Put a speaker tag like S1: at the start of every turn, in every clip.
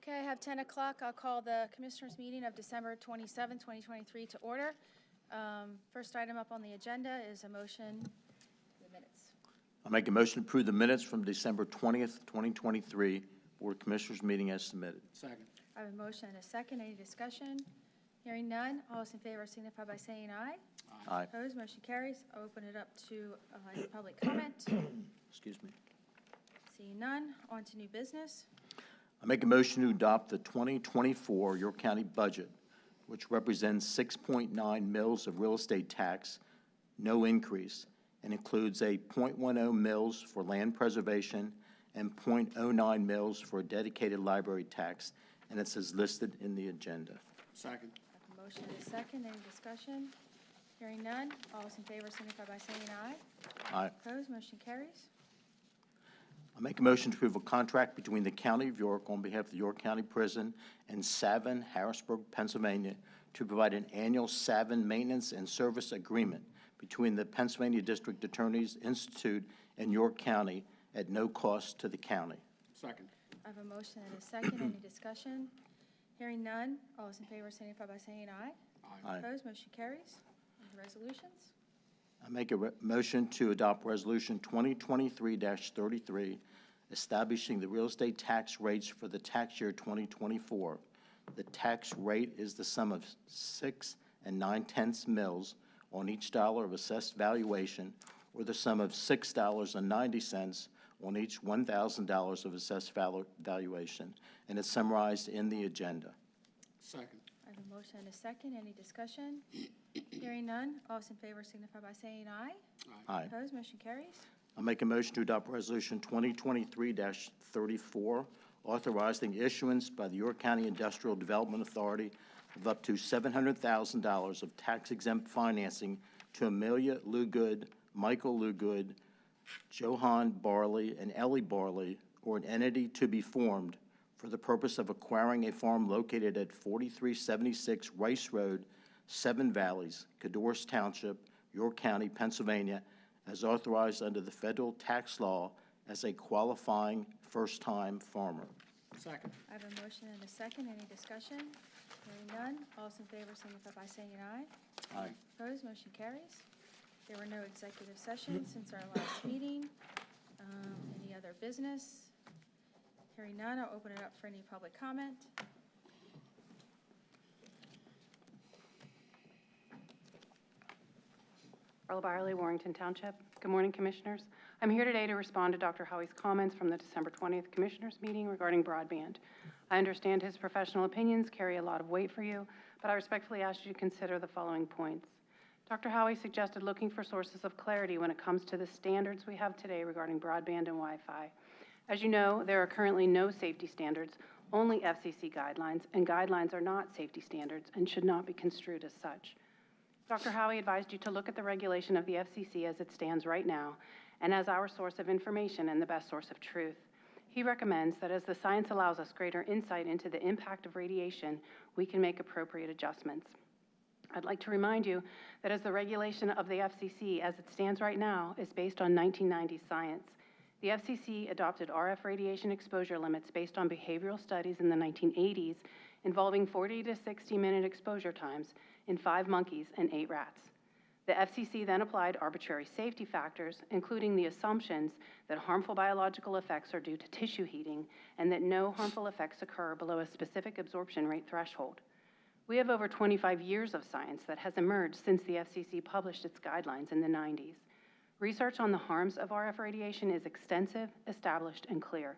S1: Okay, I have 10 o'clock. I'll call the Commissioners' meeting of December 27, 2023 to order. First item up on the agenda is a motion for the minutes.
S2: I'll make a motion to approve the minutes from December 20th, 2023 Board of Commissioners meeting as submitted.
S3: Second.
S1: I have a motion and a second. Any discussion? Hearing none. All those in favor signify by saying aye.
S2: Aye.
S1: Opposed? Motion carries. I'll open it up to any public comment.
S2: Excuse me.
S1: Seeing none. On to new business.
S2: I make a motion to adopt the 2024 York County budget, which represents 6.9 mils of real estate tax, no increase, and includes a .10 mils for land preservation and .09 mils for a dedicated library tax, and it's as listed in the agenda.
S3: Second.
S1: I have a motion and a second. Any discussion? Hearing none. All those in favor signify by saying aye.
S2: Aye.
S1: Opposed? Motion carries.
S2: I make a motion to approve a contract between the County of York on behalf of the York County Prison and Savin, Harrisburg, Pennsylvania, to provide an annual Savin maintenance and service agreement between the Pennsylvania District Attorney's Institute and York County at no cost to the county.
S3: Second.
S1: I have a motion and a second. Any discussion? Hearing none. All those in favor signify by saying aye.
S2: Aye.
S1: Opposed? Motion carries. And the resolutions?
S2: I make a motion to adopt Resolution 2023-33, establishing the real estate tax rates for the tax year 2024. The tax rate is the sum of 6 9/10 mils on each dollar of assessed valuation, or the sum of $6.90 on each $1,000 of assessed valuation, and it's summarized in the agenda.
S3: Second.
S1: I have a motion and a second. Any discussion? Hearing none. All those in favor signify by saying aye.
S2: Aye.
S1: Opposed? Motion carries.
S2: I'll make a motion to adopt Resolution 2023-34, authorizing the issuance by the York County Industrial Development Authority of up to $700,000 of tax-exempt financing to Amelia Lugood, Michael Lugood, Johan Barley, and Ellie Barley, or an entity to be formed for the purpose of acquiring a farm located at 4376 Rice Road, Seven Valleys, Cadorus Township, York County, Pennsylvania, as authorized under the federal tax law as a qualifying first-time farmer.
S3: Second.
S1: I have a motion and a second. Any discussion? Hearing none. All those in favor signify by saying aye.
S2: Aye.
S1: Opposed? Motion carries. There were no executive sessions since our last meeting. Any other business? Hearing none, I'll open it up for any public comment.
S4: Carla Byerly, Warrington Township. Good morning, Commissioners. I'm here today to respond to Dr. Howie's comments from the December 20th Commissioners meeting regarding broadband. I understand his professional opinions carry a lot of weight for you, but I respectfully ask you to consider the following points. Dr. Howie suggested looking for sources of clarity when it comes to the standards we have today regarding broadband and Wi-Fi. As you know, there are currently no safety standards, only FCC guidelines, and guidelines are not safety standards and should not be construed as such. Dr. Howie advised you to look at the regulation of the FCC as it stands right now and as our source of information and the best source of truth. He recommends that as the science allows us greater insight into the impact of radiation, we can make appropriate adjustments. I'd like to remind you that as the regulation of the FCC as it stands right now is based on 1990s science. The FCC adopted RF radiation exposure limits based on behavioral studies in the 1980s involving 40 to 60-minute exposure times in 5 monkeys and 8 rats. The FCC then applied arbitrary safety factors, including the assumptions that harmful biological effects are due to tissue heating and that no harmful effects occur below a specific absorption rate threshold. We have over 25 years of science that has emerged since the FCC published its guidelines in the 90s. Research on the harms of RF radiation is extensive, established, and clear.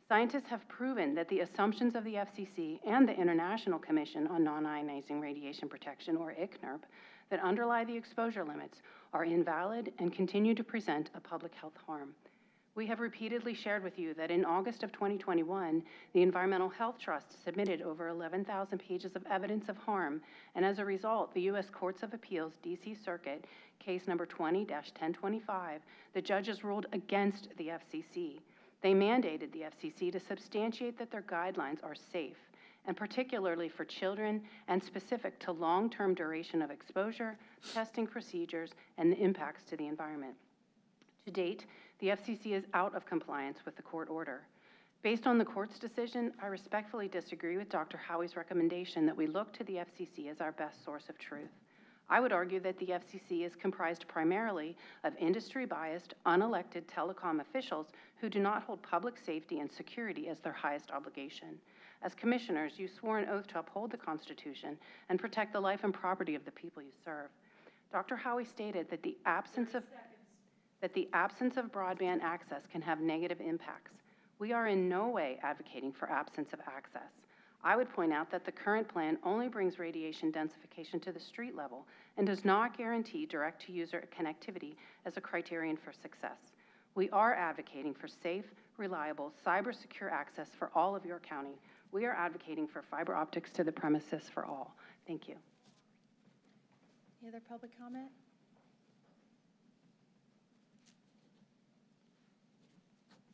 S4: Scientists have proven that the assumptions of the FCC and the International Commission on Non-Ionizing Radiation Protection, or ICNIRP, that underlie the exposure limits are invalid and continue to present a public health harm. We have repeatedly shared with you that in August of 2021, the Environmental Health Trust submitted over 11,000 pages of evidence of harm, and as a result, the U.S. Courts of Appeals D.C. Circuit, case number 20-1025, the judges ruled against the FCC. They mandated the FCC to substantiate that their guidelines are safe, and particularly for children and specific to long-term duration of exposure, testing procedures, and the impacts to the environment. To date, the FCC is out of compliance with the court order. Based on the court's decision, I respectfully disagree with Dr. Howie's recommendation that we look to the FCC as our best source of truth. I would argue that the FCC is comprised primarily of industry-biased, unelected telecom officials who do not hold public safety and security as their highest obligation. As commissioners, you swore an oath to uphold the Constitution and protect the life and property of the people you serve. Dr. Howie stated that the absence of broadband access can have negative impacts. We are in no way advocating for absence of access. I would point out that the current plan only brings radiation densification to the street level and does not guarantee direct-to-user connectivity as a criterion for success. We are advocating for safe, reliable, cyber-secure access for all of York County. We are advocating for fiber optics to the premises for all. Thank you.
S1: Any other public comment?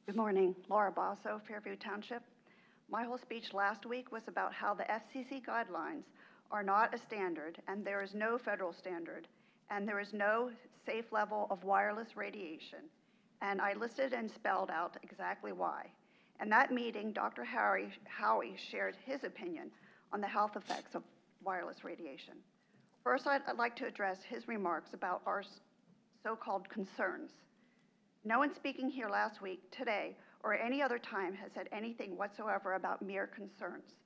S5: Good morning, Laura Basso, Fairview Township. My whole speech last week was about how the FCC guidelines are not a standard, and there is no federal standard, and there is no safe level of wireless radiation. And I listed and spelled out exactly why. In that meeting, Dr. Howie shared his opinion on the health effects of wireless radiation. First, I'd like to address his remarks about our so-called concerns. No one speaking here last week, today, or any other time has said anything whatsoever about mere concerns.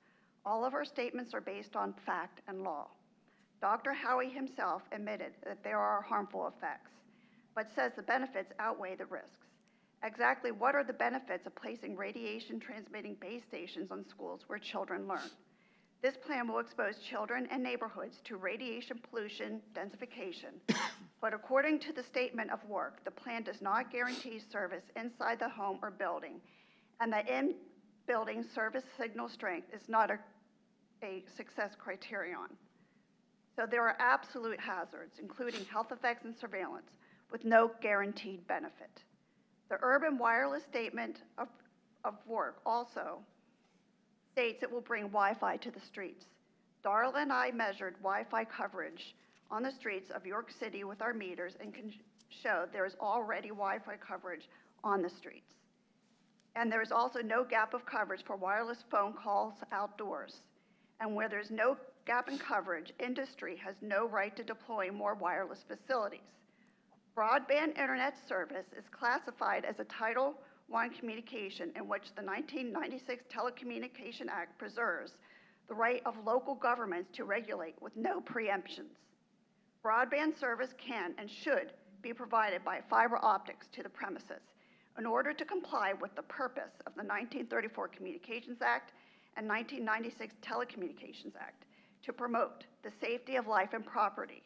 S5: All of our statements are based on fact and law. Dr. Howie himself admitted that there are harmful effects, but says the benefits outweigh the risks. Exactly what are the benefits of placing radiation-transmitting base stations on schools where children learn? This plan will expose children and neighborhoods to radiation pollution densification, but according to the statement of work, the plan does not guarantee service inside the home or building, and the in-building service signal strength is not a success criterion. So there are absolute hazards, including health effects and surveillance, with no guaranteed benefit. The urban wireless statement of work also states it will bring Wi-Fi to the streets. Darla and I measured Wi-Fi coverage on the streets of York City with our meters and can show there is already Wi-Fi coverage on the streets. And there is also no gap of coverage for wireless phone calls outdoors. And where there's no gap in coverage, industry has no right to deploy more wireless facilities. Broadband internet service is classified as a Title I communication in which the 1996 Telecommunication Act preserves the right of local governments to regulate with no preemptions. Broadband service can and should be provided by fiber optics to the premises in order to comply with the purpose of the 1934 Communications Act and 1996 Telecommunications Act to promote the safety of life and property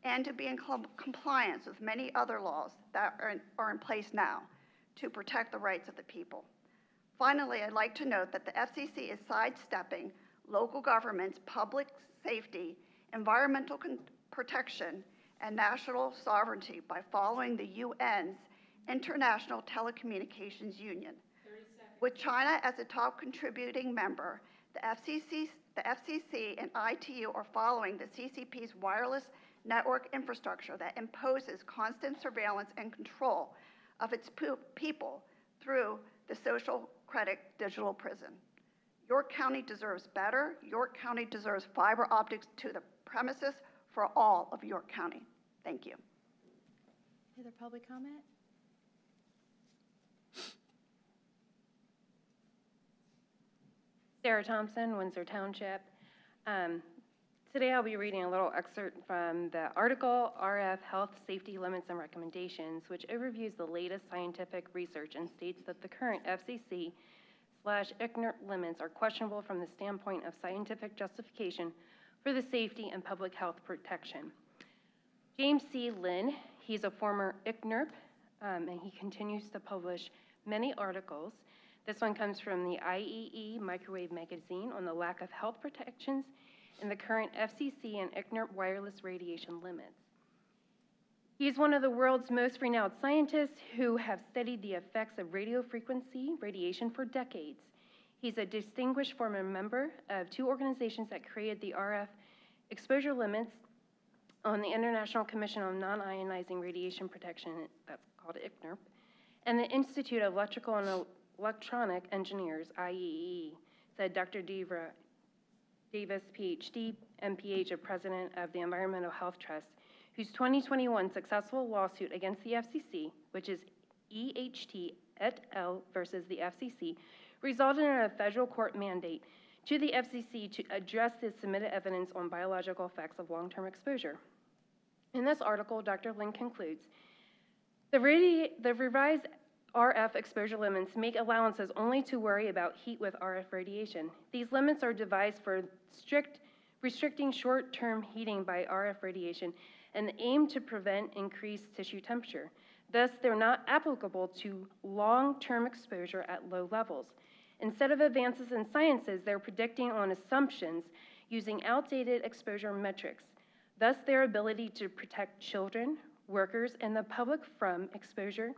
S5: and to be in compliance with many other laws that are in place now to protect the rights of the people. Finally, I'd like to note that the FCC is sidestepping local governments' public safety, environmental protection, and national sovereignty by following the UN's International Telecommunications Union. With China as a top contributing member, the FCC and ITU are following the CCP's wireless network infrastructure that imposes constant surveillance and control of its people through the social credit digital prison. York County deserves better. York County deserves fiber optics to the premises for all of York County. Thank you.
S1: Any other public comment?
S6: Sarah Thompson, Windsor Township. Today I'll be reading a little excerpt from the article, RF Health Safety Limits and Recommendations, which overviews the latest scientific research and states that the current FCC/ICNIRP limits are questionable from the standpoint of scientific justification for the safety and public health protection. James C. Lynn, he's a former ICNIRP, and he continues to publish many articles. This one comes from the IEE Microwave Magazine on the lack of health protections in the current FCC and ICNIRP wireless radiation limits. He is one of the world's most renowned scientists who have studied the effects of radio frequency radiation for decades. He's a distinguished former member of two organizations that created the RF exposure limits on the International Commission on Non-Ionizing Radiation Protection, that's called ICNIRP, and the Institute of Electrical and Electronic Engineers, IEEE, said Dr. Davis, PhD, MPH, a president of the Environmental Health Trust, whose 2021 successful lawsuit against the FCC, which is EHT et al. Versus the FCC, resulted in a federal court mandate to the FCC to address the submitted evidence on biological effects of long-term exposure. In this article, Dr. Lin concludes, the revised RF exposure limits make allowances only to worry about heat with RF radiation. These limits are devised for restricting short-term heating by RF radiation and aim to prevent increased tissue temperature. Thus, they're not applicable to long-term exposure at low levels. Instead of advances in sciences, they're predicting on assumptions using outdated exposure metrics. Thus, their ability to protect children, workers, and the public from exposure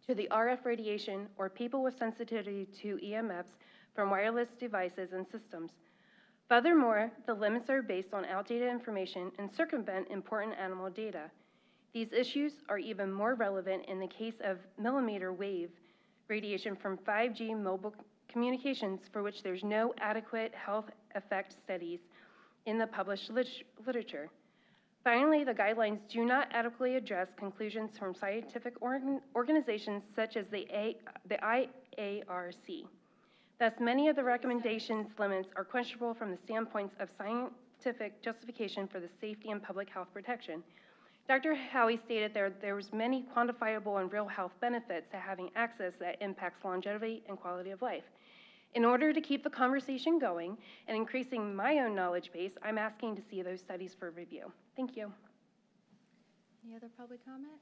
S6: to the RF radiation or people with sensitivity to EMFs from wireless devices and systems. Furthermore, the limits are based on outdated information and circumvent important animal data. These issues are even more relevant in the case of millimeter wave radiation from 5G mobile communications, for which there's no adequate health effect studies in the published literature. Finally, the guidelines do not adequately address conclusions from scientific organizations such as the IARC. Thus, many of the recommendations limits are questionable from the standpoints of scientific justification for the safety and public health protection. Dr. Howie stated there was many quantifiable and real health benefits to having access that impacts longevity and quality of life. In order to keep the conversation going and increasing my own knowledge base, I'm asking to see those studies for review. Thank you.
S1: Any other public comment?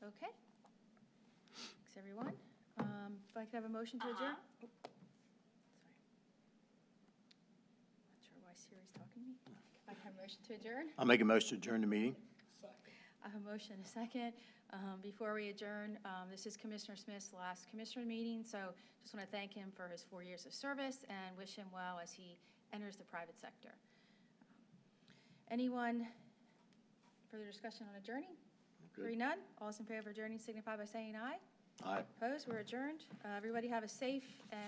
S1: Okay. Thanks, everyone. If I could have a motion to adjourn? Oh, sorry. Not sure why Siri's talking to me. If I could have a motion to adjourn?
S2: I'll make a motion to adjourn the meeting.
S1: I have a motion and a second. Before we adjourn, this is Commissioner Smith's last commissioner meeting, so just want to thank him for his 4 years of service and wish him well as he enters the private sector. Anyone further discussion on adjourning?
S2: Good.
S1: Hearing none, all those in favor of adjourning signify by saying aye.
S2: Aye.
S1: Opposed, we're adjourned. Everybody have a safe and